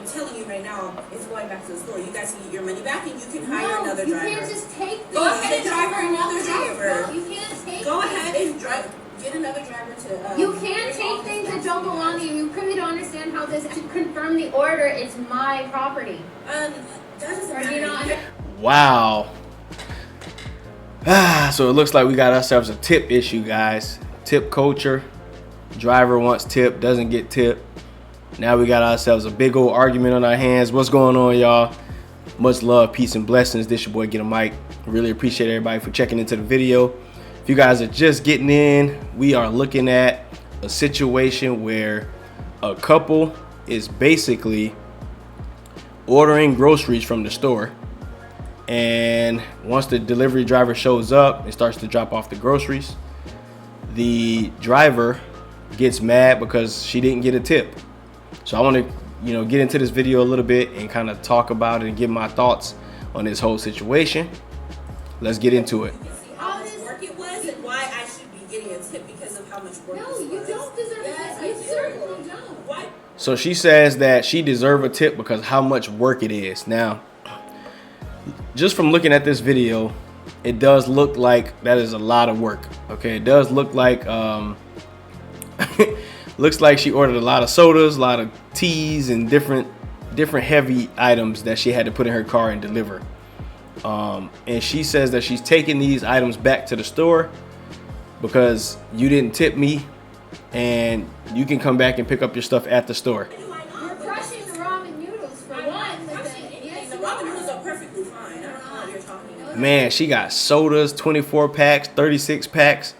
telling you right now, it's going back to the store. You guys can get your money back, and you can hire another driver. You can't just take things. Go ahead and drive another driver. No, you can't take. Go ahead and drive. Get another driver to. You can't take things that don't belong to you. You clearly don't understand how this. To confirm the order, it's my property. That doesn't matter. Wow. So it looks like we got ourselves a tip issue, guys. Tip culture. Driver wants tip, doesn't get tip. Now we got ourselves a big old argument on our hands. What's going on, y'all? Much love, peace, and blessings. This your boy, Get a Mic. Really appreciate everybody for checking into the video. If you guys are just getting in, we are looking at a situation where a couple is basically ordering groceries from the store. And once the delivery driver shows up and starts to drop off the groceries, the driver gets mad because she didn't get a tip. So I want to, get into this video a little bit and kind of talk about it and give my thoughts on this whole situation. Let's get into it. How much work it was and why I should be getting a tip because of how much work it was. No, you don't deserve it. You certainly don't. What? So she says that she deserves a tip because how much work it is. Now, just from looking at this video, it does look like that is a lot of work. Okay, it does look like looks like she ordered a lot of sodas, a lot of teas, and different heavy items that she had to put in her car and deliver. And she says that she's taking these items back to the store because you didn't tip me, and you can come back and pick up your stuff at the store. You're crushing the ramen noodles for one. The ramen noodles are perfectly fine. I don't know what you're talking about. Man, she got sodas, 24 packs, 36 packs.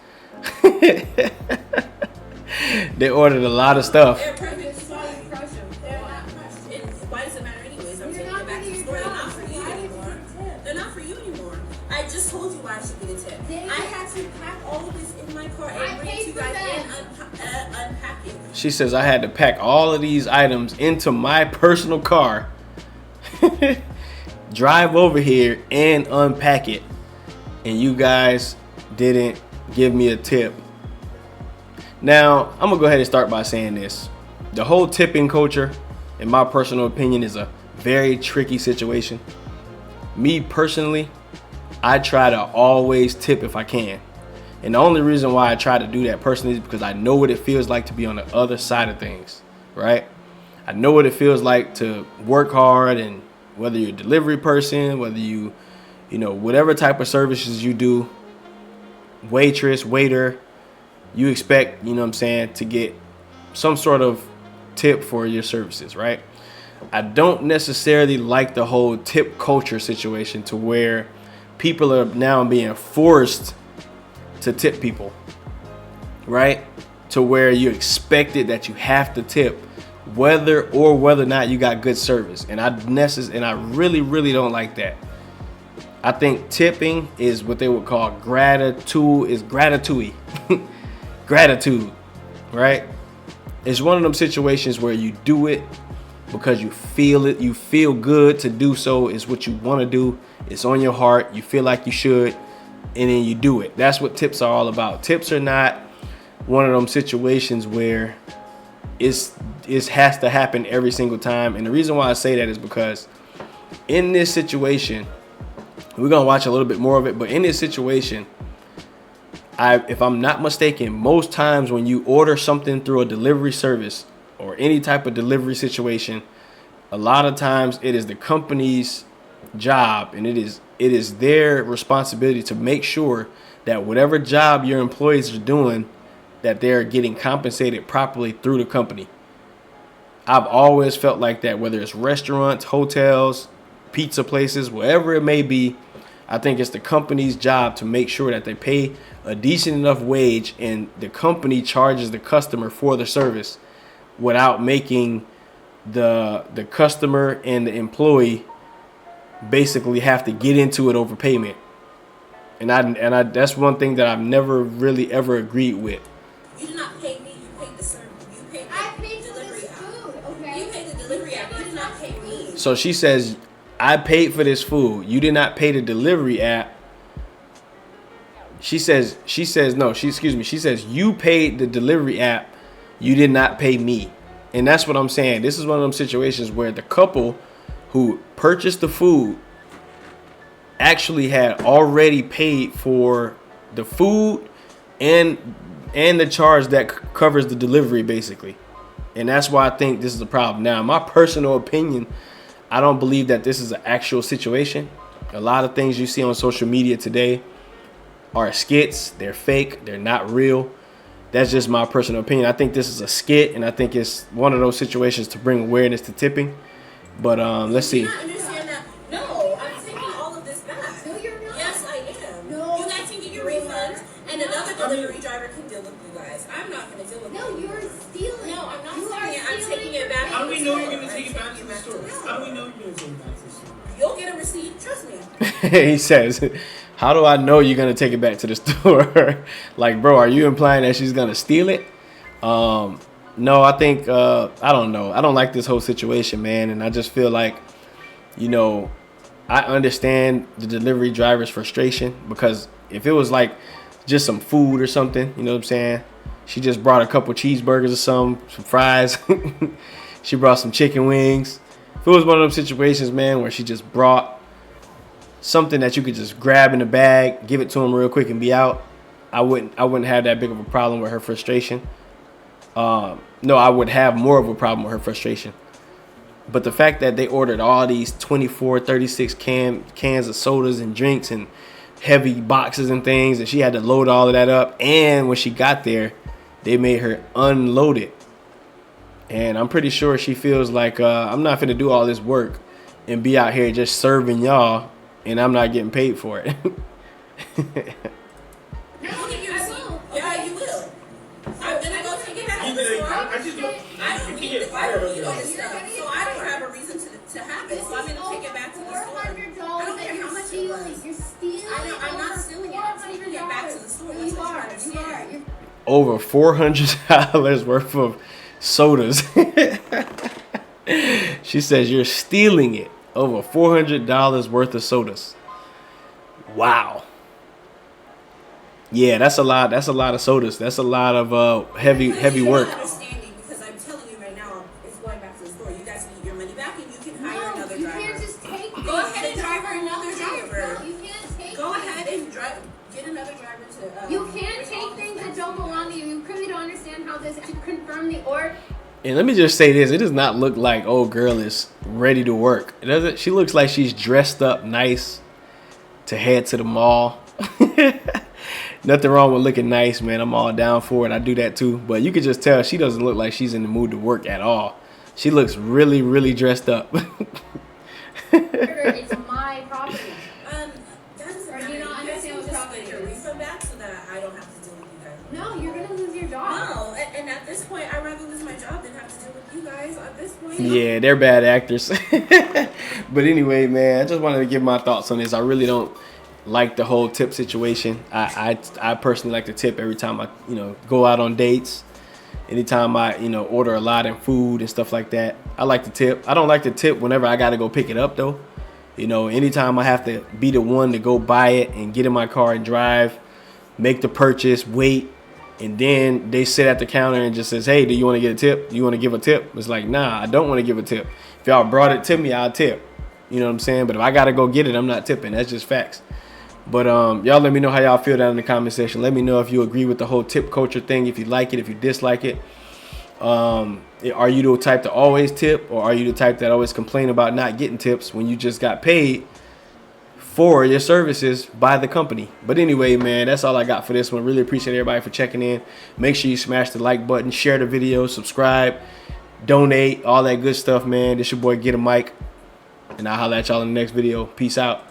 They ordered a lot of stuff. They're perfectly fine. Crush them. They're not crushed. Why does it matter anyways? I'm taking it back to the store. They're not for you anymore. They're not for you anymore. I just told you why I should get a tip. I had to pack all of this in my car and bring it to you guys and unpack it. She says I had to pack all of these items into my personal car, drive over here and unpack it, and you guys didn't give me a tip. Now, I'm gonna go ahead and start by saying this. The whole tipping culture, in my personal opinion, is a very tricky situation. Me personally, I try to always tip if I can. And the only reason why I try to do that personally is because I know what it feels like to be on the other side of things, right? I know what it feels like to work hard, and whether you're a delivery person, whether you whatever type of services you do, waitress, waiter, you expect, to get some sort of tip for your services, right? I don't necessarily like the whole tip culture situation to where people are now being forced to tip people, right? To where you expected that you have to tip whether or not you got good service. And I really, really don't like that. I think tipping is what they would call gratitude, gratitude, right? It's one of them situations where you do it because you feel it, you feel good to do so. It's what you want to do. It's on your heart. You feel like you should, and then you do it. That's what tips are all about. Tips are not one of them situations where it has to happen every single time. And the reason why I say that is because in this situation, we're gonna watch a little bit more of it, but in this situation, if I'm not mistaken, most times when you order something through a delivery service or any type of delivery situation, a lot of times it is the company's job, and it is their responsibility to make sure that whatever job your employees are doing, that they're getting compensated properly through the company. I've always felt like that, whether it's restaurants, hotels, pizza places, wherever it may be. I think it's the company's job to make sure that they pay a decent enough wage and the company charges the customer for the service without making the customer and the employee basically have to get into it over payment. And I that's one thing that I've never really ever agreed with. You did not pay me, you paid the service. You paid I the paid for delivery this app. food, okay? You paid the delivery app. You did not pay me. So she says, I paid for this food. You did not pay the delivery app. She says, you paid the delivery app. You did not pay me. And that's what I'm saying. This is one of them situations where the couple who purchased the food actually had already paid for the food and the charge that covers the delivery, basically. And that's why I think this is a problem. Now, in my personal opinion, I don't believe that this is an actual situation. A lot of things you see on social media today are skits. They're fake. They're not real. That's just my personal opinion. I think this is a skit, and I think it's one of those situations to bring awareness to tipping. But let's see. Do you not understand that? No, I'm taking all of this back. No, you're not. Yes, I am. No. You guys can get your refunds, and another delivery driver can deal with you guys. I'm not going to deal with you. No, you're stealing. No, I'm not You stealing are it. I'm stealing taking it from back. me. How do we know you're going to I'm take it back to taking the it store? back. How do we know you're going to take it back to the store? You'll get a receipt. Trust me. He says, how do I know you're going to take it back to the store? Like, bro, are you implying that she's going to steal it? No, I think, I don't know. I don't like this whole situation, man. And I just feel like, you know, I understand the delivery driver's frustration, because if it was like just some food or something, you know what I'm saying? She just brought a couple cheeseburgers or some fries. She brought some chicken wings. If it was one of those situations, man, where she just brought something that you could just grab in the bag, give it to him real quick and be out, I wouldn't have that big of a problem with her frustration. No, I would have more of a problem with her frustration. But the fact that they ordered all these 24, 36 cans of sodas and drinks and heavy boxes and things, and she had to load all of that up, and when she got there, they made her unload it. And I'm pretty sure she feels like, I'm not finna do all this work and be out here just serving y'all, and I'm not getting paid for it. You'll get your receipt. Yeah, you will. I'm going to go take it back to the store. I don't need all this stuff, so I don't have a reason to have it. So I'm going to take it back to the store. I don't care how much it was. You're stealing. I'm not stealing it. I'm taking it back to the store. That's what you understand. Over $400 worth of sodas. She says you're stealing it. Over $400 worth of sodas. Wow. Yeah, that's a lot. That's a lot of sodas. That's a lot of heavy work. Understanding, because I'm telling you right now, it's going back to the store. You guys can get your money back, and you can hire another you driver. can't just take Go ahead and drive another driver. No, you can't take Go ahead and get another driver to. You can't take things that don't belong to you. You clearly don't understand how this to confirm the order. And let me just say this: it does not look like old girl is ready to work. It doesn't. She looks like she's dressed up nice to head to the mall. Nothing wrong with looking nice, man. I'm all down for it. I do that too. But you can just tell she doesn't look like she's in the mood to work at all. She looks really, really dressed up. It's my property. That doesn't matter. do you not You guys understand can what just property get your is? refund back so that I don't have to deal with you guys. No, you're gonna lose your job. No, and at this point, I'd rather lose my job than have to deal with you guys. At this point, Yeah, they're bad actors. But anyway, man, I just wanted to give my thoughts on this. I really don't like the whole tip situation. I personally like to tip every time I, go out on dates. Anytime I, order a lot in food and stuff like that, I like to tip. I don't like to tip whenever I got to go pick it up, though. Anytime I have to be the one to go buy it and get in my car and drive, make the purchase, wait, and then they sit at the counter and just says, hey, do you want to get a tip? Do you want to give a tip? It's like, nah, I don't want to give a tip. If y'all brought it to me, I'll tip. You know what I'm saying? But if I got to go get it, I'm not tipping. That's just facts. But y'all let me know how y'all feel down in the comment section. Let me know if you agree with the whole tip culture thing, if you like it, if you dislike it. Are you the type to always tip, or are you the type that always complain about not getting tips when you just got paid for your services by the company? But anyway, man, that's all I got for this one. Really appreciate everybody for checking in. Make sure you smash the like button, share the video, subscribe, donate, all that good stuff, man. This your boy Get a Mic, and I'll holler at y'all in the next video. Peace out.